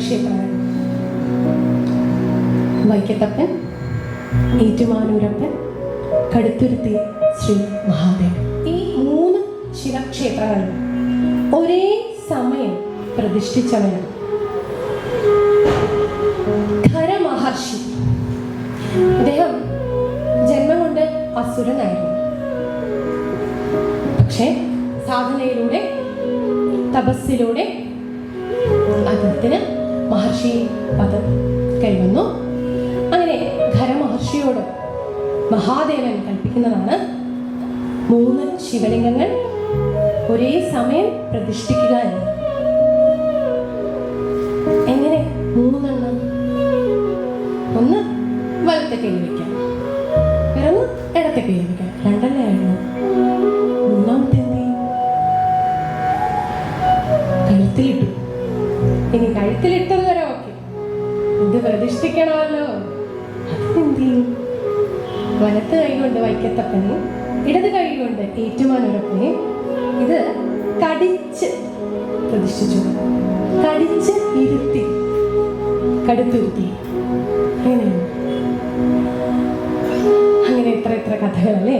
ശിവക്ഷേത്രങ്ങൾ. വൈക്കത്തപ്പൻ, ഏറ്റുമാനൂരപ്പൻ, കടുത്തുരുത്തി ശ്രീ മഹാദേവൻ. ഈ 3 ശിവക്ഷേത്രങ്ങൾ ഒരേ സമയം പ്രതിഷ്ഠിച്ചവനാണ് ഖരമഹർഷി. അദ്ദേഹം ജന്മം കൊണ്ട് അസുരനായിരുന്നു. പക്ഷേ സാധനയിലൂടെ, തപസ്സിലൂടെ അദ്ദേഹത്തിന് മഹർഷി പദം കൈവന്നു. അങ്ങനെ ഖരമഹർഷിയോട് മഹാദേവൻ കൽപ്പിക്കുന്നതാണ് 3 ശിവലിംഗങ്ങൾ ഒരേ സമയം പ്രതിഷ്ഠിക്കുക എന്ന്. എങ്ങനെ 3 എണ്ണം? ഒന്ന് വലത്തെ കൈ വയ്ക്കാം, വേറൊന്ന് ഇടത്തെ കൈ വയ്ക്കാം. 2 ആയിരുന്നു. 3ാമത്തെ കഴുത്തിലിട്ടു. ഇനി കഴുത്തിലിട്ടത് വരെ ഓക്കെ, ഇത് പ്രതിഷ്ഠിക്കണമല്ലോ. അതെന്ത് ചെയ്യും? വലത്ത് കൈ കൊണ്ട് വൈക്കത്തപ്പനെയും ഇടത് കൈ കൊണ്ട് ഏറ്റുമാനൂരപ്പനെയും ഇത് കടിച്ച് പ്രതിഷ്ഠിച്ചു. കടിച്ച് ഇരുത്തി, കടുത്തുരുത്തി. അങ്ങനെ എത്ര കഥകളല്ലേ.